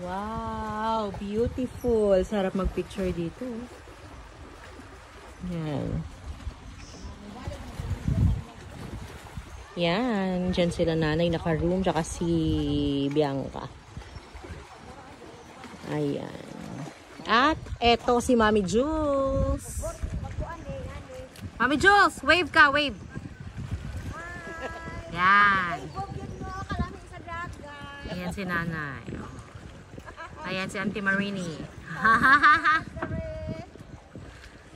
Wow, beautiful. Sarap mag-picture dito. Yan. Yan. Diyan sila nanay naka-room. Tsaka si Bianca. Ayan. At eto si Mami Jules. Mami Jules, wave ka, wave. Yan. Ayan si nanay. Ayan si Auntie Marini.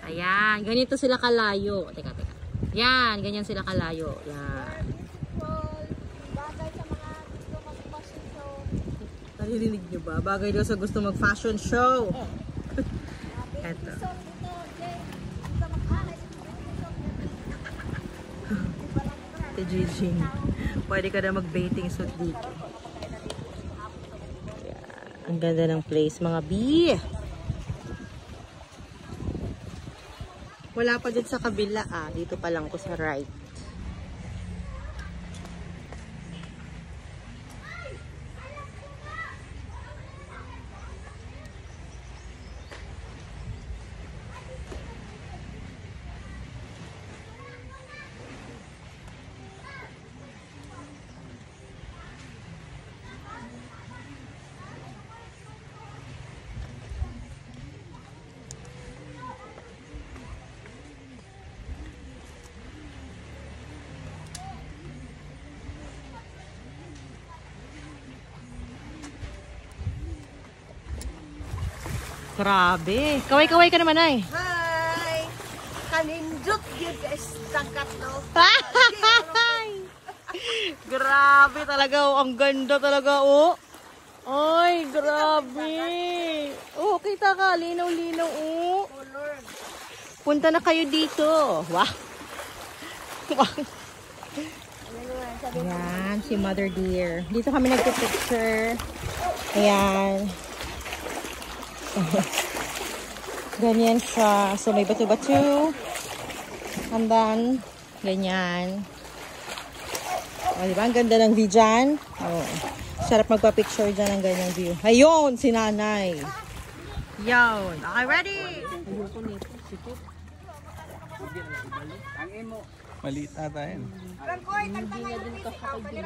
Ayan, ganito sila kalayo. Teka. Yan, ganyan sila kalayo. Yan. Naririnig nyo ba? Bagay daw sa gusto mag-fashion show. Eto. Ate Gigi, pwede ka na mag-bathing suit dito. Ang ganda ng place, mga bee. Wala pa dyan sa kabila, dito pa lang ko sa right. Grabe. Kaway-kaway ka naman ay. Hi! Kanindot yun guys. Tangkat no. Grabe talaga. Oh. Ang ganda talaga. Oh. Ay, grabe. Oh, kita ka. Linaw-linaw. Oh. Punta na kayo dito. Wow. Ayan, si Mother Dear. Dito kami nagpipicture. Ayan. Ganyan siya. So, may bato-bato. And then, ganyan. O, diba? Ang ganda ng view dyan. O, sarap magpa-picture dyan ng ganyang view. Ayun, si nanay. Yun. Okay, ready? Maliit ata yan. Hindi niya din kakakagin.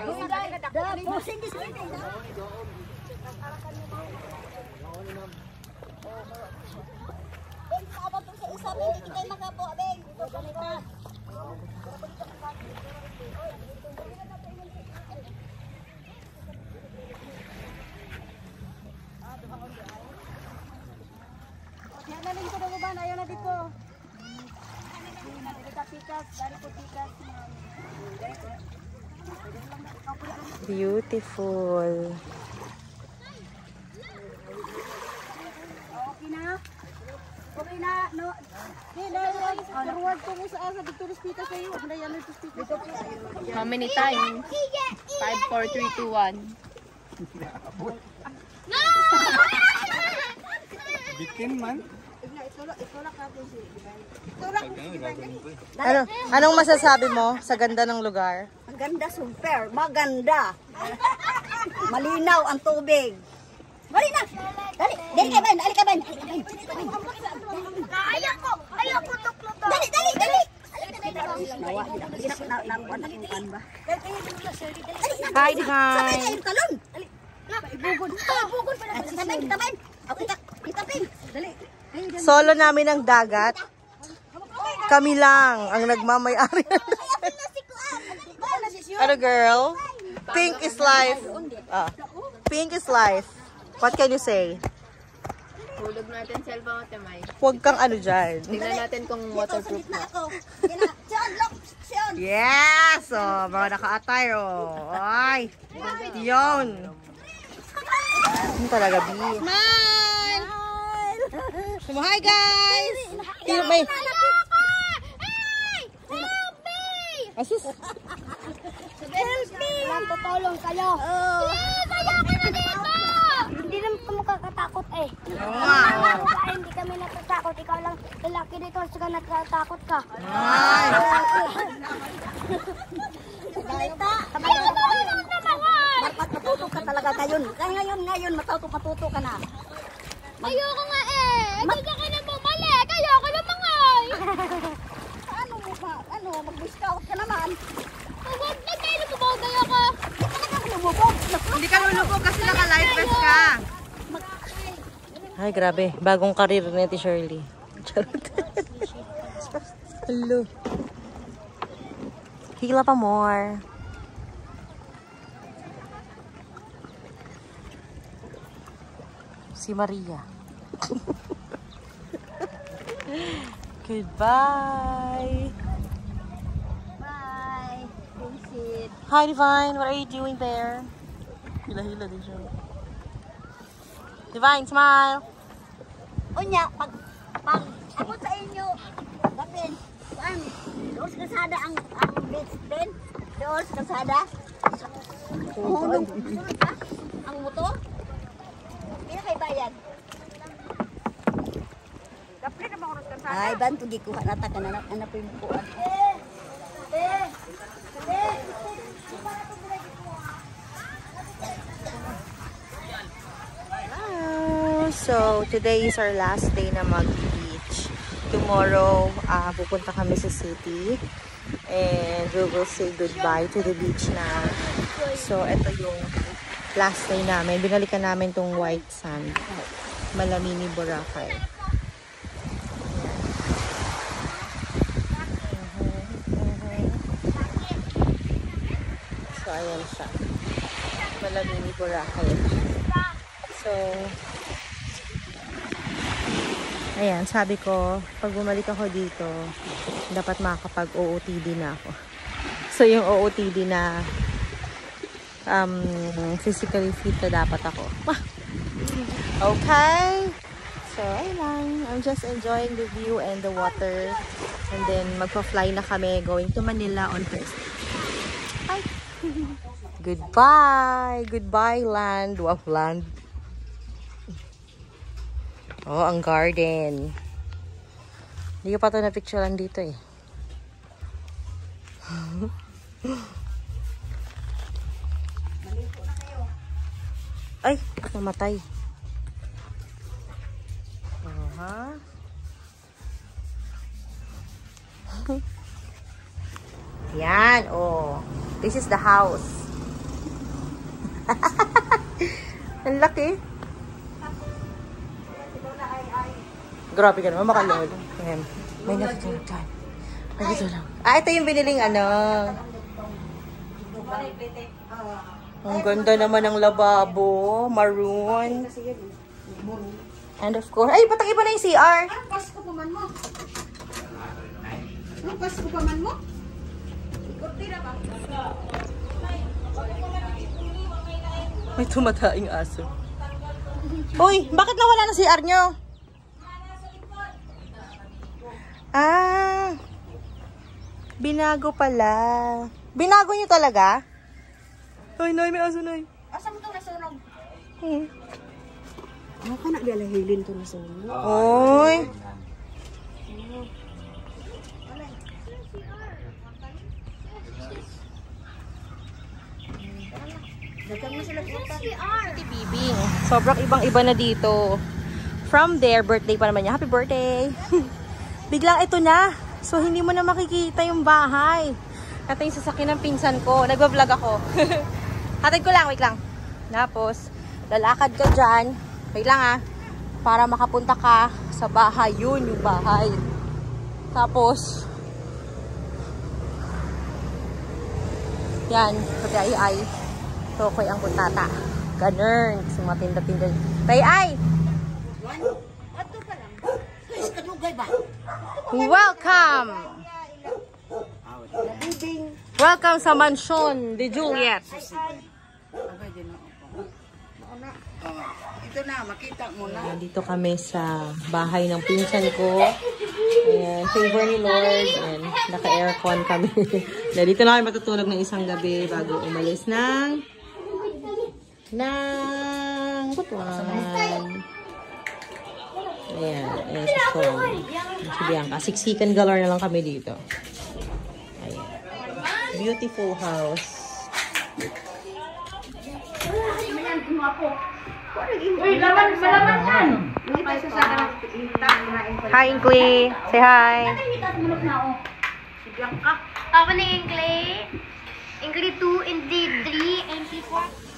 Ayaw na dito. Beautiful. Okay na? Okay na? No? Forward ko mo sa Victoria's Pita sa'yo. How many times? 5, 4, 3, 2, 1. No! Bitin man. Anong masasabi mo sa ganda ng lugar? Ang ganda, super. Maganda. Malinaw ang tubig. Malinaw. Dali. Dali ka ba? Dali ka ba? Ayaw ko tuklot. Dali. Hi, hi. Sabay kayo talon. Dali. Ibugod. Ibugod pa na. Sabay. Kita pin. Dali. Solo namin ang dagat. Kami lang ang nagmamay-ari. Ano girl? Pink is life. Pink is life. What can you say? Hulog natin cellphone at tamay. Huwag kang ano dyan. Tingnan natin kung waterproof na. Yes! Oh, mga naka-attire oh. Ay! Yun! Ano talaga, B? Smile! Hi guys! Help me! Asus! Help me! Magpapulong kayo. Kaya ka na dito! Hindi naman ka makakatakot eh. Hindi kami natatakot. Ikaw lang lalaki dito. Saka natatakot ka. Ay! Dapat matutok ka talaga kayo. Kaya ngayon, matuto ka na. Ayoko nga eh. Hindi ka na bumalik. Ayoko na mangay. Ano mo ba? Ano? Mag-discount ka naman. Huwag na kayo lumubog. Ayoko. Hindi ka lulubog kasi naka-life vest ka. Ay, grabe. Bagong karir ni Ate Shirley. Charot. Hello. Hila pa more. Si Maria. Goodbye. Bye. Visit. Hi, Divine. What are you doing there? Hila-hila din siya. Divine, smile. Unya, pag abot sa inyo, gapin, doon sa kasada ang beach din, doon sa kasada, hulog ka, ang motor, pila kay bayan. Gapin na mga kasada. Ay, banto di kuha na taga na po yung kuha. So, today is our last day na mag-beach. Tomorrow, pupunta kami sa city. And we will say goodbye to the beach na. So, ito yung last day namin. Binalikan namin tong white sand. Malamini, Boracay. So, ayan siya. Malamini, Boracay. So, ayan, sabi ko, pag bumalik ako dito, dapat makakapag-OOTD na ako. So, yung OOTD na physically fit na dapat ako. Okay. So, ayun lang. I'm just enjoying the view and the water. And then, magpa-fly na kami going to Manila on Thursday. Bye! Goodbye! Goodbye, land. Wow, land. Oh, ang garden. Hindi ko pa ito na-picturean dito eh. Ay, namatay. Ha? Yan, oh. This is the house. Ang laki. Grabe ka naman, makalol. Ayan. May nakikita. Ay, ito lang. Ah, ito yung biniling ano. Ang ganda naman ng lababo. Maroon. And of course, ay, patang iba na yung CR. Ang pasko pa man mo. Ang pasko pa man mo. May tumataing aso. Uy, bakit nawala na CR nyo? Ah, binago pala. Binago nyo talaga? Ay, Nay, may aso, Nay. Asa mo itong nasunog? Ano ka naglalahilin to na sa inyo? Oy. Bibing. Sobrang ibang-iba na dito. From there, birthday pa naman niya. Happy birthday! Biglang ito na. So, hindi mo na makikita yung bahay. Ito yung sasakyan ng pinsan ko. Nagbablog ako. Hatid ko lang, wait lang. Tapos, lalakad ka dyan. Wait lang ah. Para makapunta ka sa bahay. Yun, yung bahay. Tapos, yan. Sabi ay. Tokoy ang kuntata. Ganun. Gusto matinda-tinda. Tay-ay! Ato ka lang. Guys, kanugay ba? Welcome! Welcome sa Mansion de Juliet. Ito na, makita mo na. Dito kami sa bahay ng pinsan ko. Ayan, favor ni Lord. Ayan, naka-aircon kami. Dito na kami matutulog ng isang gabi bago umalis ng Butuan. Ayan, ayan si Sol. Si Bianca. Siksikan galore na lang kami dito. Ayan. Beautiful house. Uy, malaman yan. Hi, Inkli. Say hi. Apa nih Inkli? Inkli 2, Inkli 3, Inkli 4.